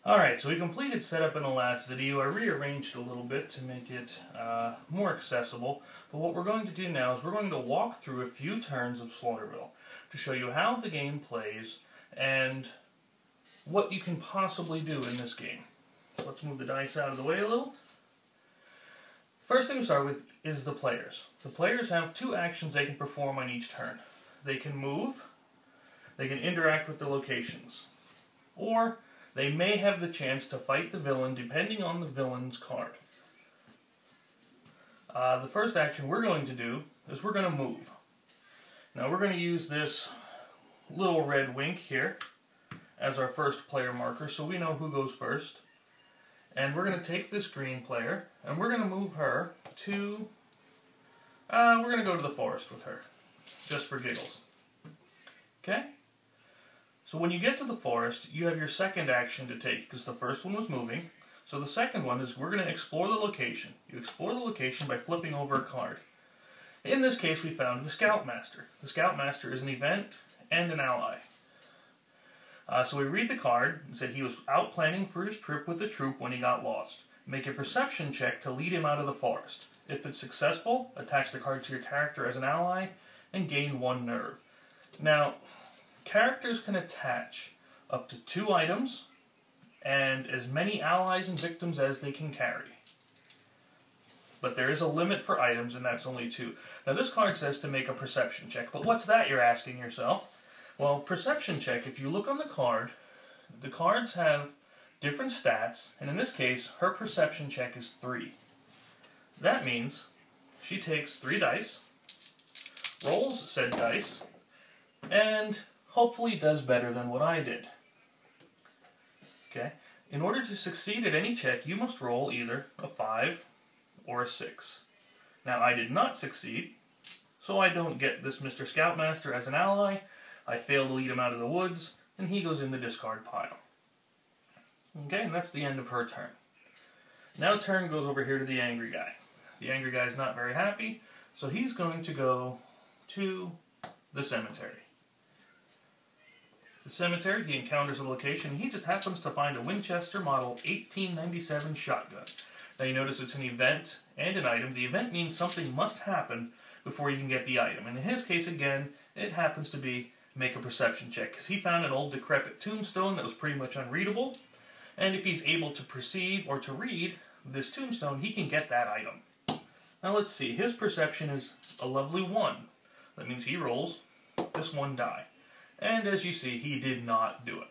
Alright, so we completed setup in the last video. I rearranged it a little bit to make it more accessible. But what we're going to do now is we're going to walk through a few turns of SlaughterVille to show you how the game plays and what you can possibly do in this game. So let's move the dice out of the way a little. First thing to start with is the players. The players have two actions they can perform on each turn. They can move, they can interact with the locations, or they may have the chance to fight the villain depending on the villain's card. The first action we're going to do is we're going to move. Now we're going to use this little red wink here as our first player marker so we know who goes first. And we're going to take this green player and we're going to move her to, we're going to go to the forest with her, just for giggles. Okay? So when you get to the forest, you have your second action to take, because the first one was moving. So the second one is we're going to explore the location. You explore the location by flipping over a card. In this case, we found the Scoutmaster. The Scoutmaster is an event and an ally. So we read the card and said he was out planning for his trip with the troop when he got lost. Make a perception check to lead him out of the forest. If it's successful, attach the card to your character as an ally and gain 1 nerve. Now, characters can attach up to 2 items and as many allies and victims as they can carry. But there is a limit for items, and that's only 2. Now this card says to make a perception check, but what's that, you're asking yourself? Well, perception check, if you look on the card, the cards have different stats, and in this case, her perception check is 3. That means she takes 3 dice, rolls said dice, and hopefully does better than what I did. Okay? In order to succeed at any check, you must roll either a 5 or a 6. Now, I did not succeed, so I don't get this Mr. Scoutmaster as an ally. I fail to lead him out of the woods, and he goes in the discard pile. Okay, and that's the end of her turn. Now turn goes over here to the angry guy. The angry guy is not very happy, so he's going to go to the cemetery. The cemetery, he encounters a location. He just happens to find a Winchester Model 1897 shotgun. Now you notice it's an event and an item. The event means something must happen before you can get the item. And in his case, again, it happens to be make a perception check, because he found an old decrepit tombstone that was pretty much unreadable. And if he's able to perceive or to read this tombstone, he can get that item. Now let's see, his perception is a lovely 1. That means he rolls this 1 die. And as you see, he did not do it.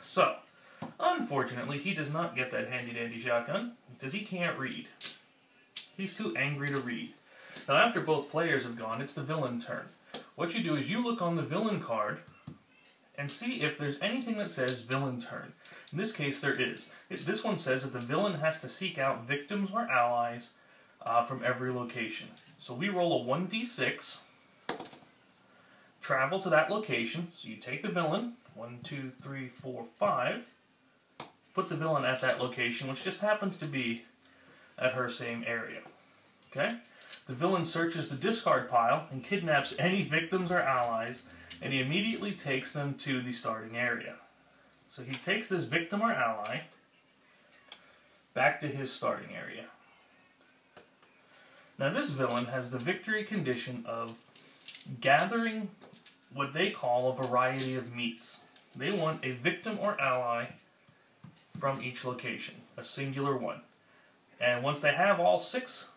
So, unfortunately, he does not get that handy-dandy shotgun because he can't read. He's too angry to read. Now, after both players have gone, it's the villain turn. What you do is you look on the villain card and see if there's anything that says villain turn. In this case, there is. This one says that the villain has to seek out victims or allies from every location. So we roll a 1d6. Travel to that location, so you take the villain, 1, 2, 3, 4, 5, put the villain at that location, which just happens to be at her same area. Okay? The villain searches the discard pile and kidnaps any victims or allies, and he immediately takes them to the starting area. So he takes this victim or ally back to his starting area. Now this villain has the victory condition of gathering what they call a variety of meats. They want a victim or ally from each location, a singular one. And once they have all 6,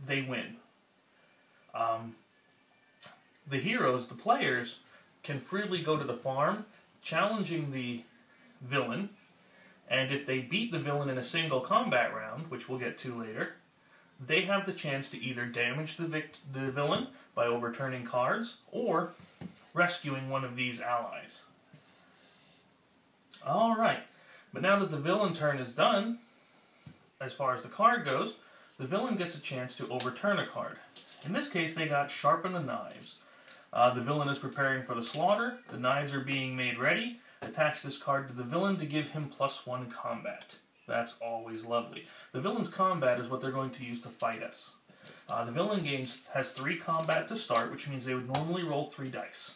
they win. The heroes, the players, can freely go to the farm, challenging the villain, and if they beat the villain in a single combat round, which we'll get to later, they have the chance to either damage the villain by overturning cards, or rescuing one of these allies. Alright, but now that the villain turn is done, as far as the card goes, the villain gets a chance to overturn a card. In this case, they got sharpen the knives. The villain is preparing for the slaughter, the knives are being made ready. Attach this card to the villain to give him +1 combat. That's always lovely. The villain's combat is what they're going to use to fight us. The villain has 3 combat to start, which means they would normally roll 3 dice.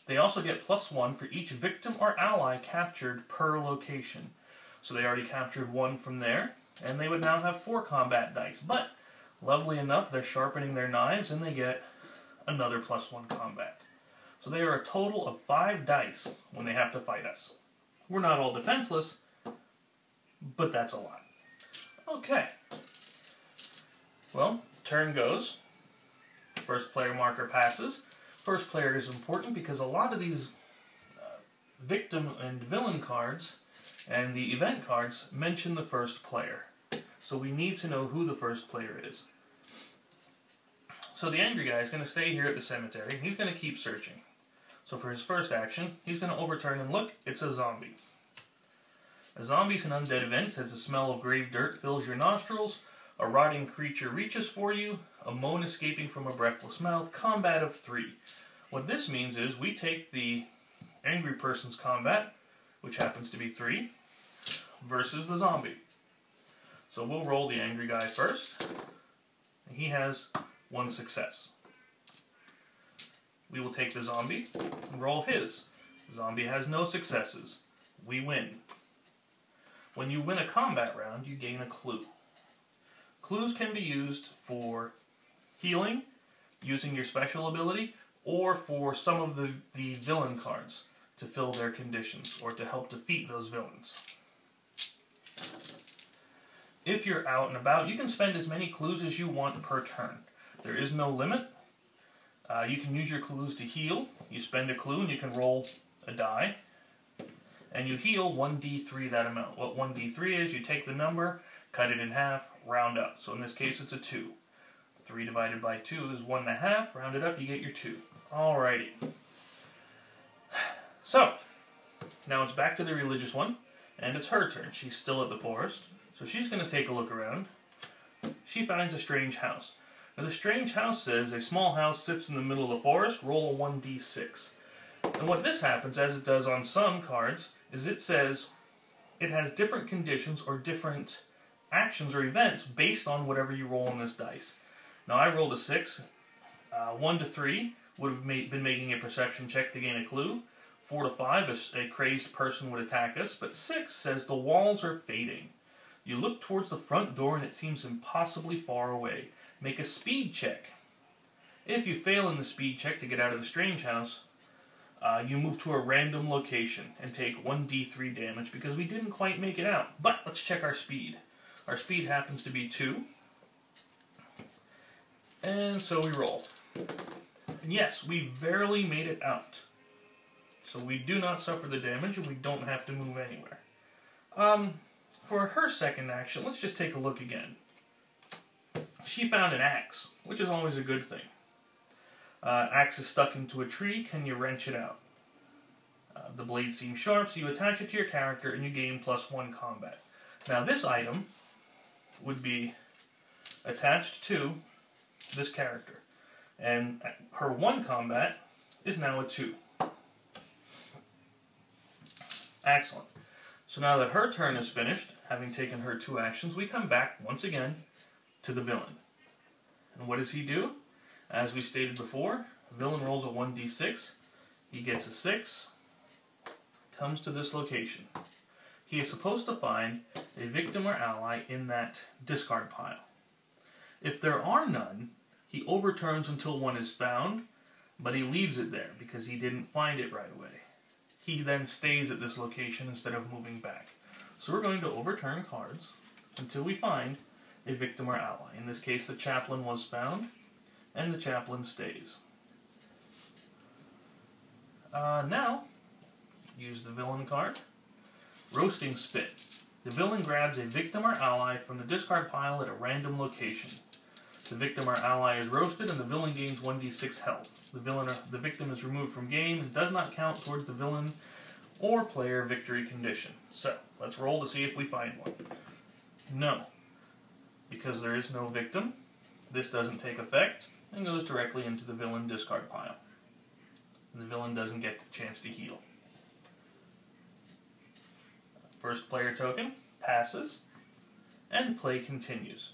They also get +1 for each victim or ally captured per location. So they already captured 1 from there, and they would now have 4 combat dice. But, lovely enough, they're sharpening their knives, and they get another +1 combat. So they are a total of 5 dice when they have to fight us. We're not all defenseless, but that's a lot. Okay. Well, turn goes. First player marker passes. First player is important because a lot of these victim and villain cards and the event cards mention the first player. So we need to know who the first player is. So the angry guy is going to stay here at the cemetery. He's going to keep searching. So for his first action, he's going to overturn and look. It's a zombie. A zombie's an undead event. Says the smell of grave dirt fills your nostrils. A rotting creature reaches for you. A moan escaping from a breathless mouth. Combat of 3. What this means is we take the angry person's combat, which happens to be 3, versus the zombie. So we'll roll the angry guy first. He has 1 success. We will take the zombie and roll his. The zombie has no successes. We win. When you win a combat round, you gain a clue. Clues can be used for healing, using your special ability, or for some of the villain cards to fill their conditions or to help defeat those villains. If you're out and about, you can spend as many clues as you want per turn. There is no limit. You can use your clues to heal. You spend a clue and you can roll a die. And you heal 1d3 that amount. What 1d3 is, you take the number, cut it in half, round up. So in this case it's a 2. 3 divided by 2 is 1.5. Round it up, you get your 2. Alrighty. So, now it's back to the religious one, and it's her turn. She's still at the forest, so she's going to take a look around. She finds a strange house. Now the strange house says, a small house sits in the middle of the forest, roll a 1d6. And what this happens, as it does on some cards, is it says it has different conditions or different actions or events based on whatever you roll on this dice. Now I rolled a 6. 1 to 3 would have been making a perception check to gain a clue. 4 to 5, a crazed person would attack us. But 6 says the walls are fading. You look towards the front door and it seems impossibly far away. Make a speed check. If you fail in the speed check to get out of the strange house, you move to a random location and take 1d3 damage because we didn't quite make it out. But let's check our speed. Our speed happens to be 2. And so we roll. And yes, we barely made it out. So we do not suffer the damage and we don't have to move anywhere. For her second action, let's just take a look again. She found an axe, which is always a good thing. Axe is stuck into a tree. Can you wrench it out? The blade seems sharp, so you attach it to your character and you gain +1 combat. Now this item would be attached to this character. And her 1 combat is now a 2. Excellent. So now that her turn is finished, having taken her 2 actions, we come back once again to the villain. And what does he do? As we stated before, the villain rolls a 1d6. He gets a 6. Comes to this location. He is supposed to find a victim or ally in that discard pile. If there are none, he overturns until one is found, but he leaves it there because he didn't find it right away. He then stays at this location instead of moving back. So we're going to overturn cards until we find a victim or ally. In this case, the chaplain was found, and the chaplain stays. Now, use the villain card. Roasting Spit. The villain grabs a victim or ally from the discard pile at a random location. The victim or ally is roasted and the villain gains 1d6 health. The victim is removed from game and does not count towards the villain or player victory condition. So, let's roll to see if we find one. No. Because there is no victim, this doesn't take effect and goes directly into the villain discard pile. And the villain doesn't get the chance to heal. First player token passes, and play continues.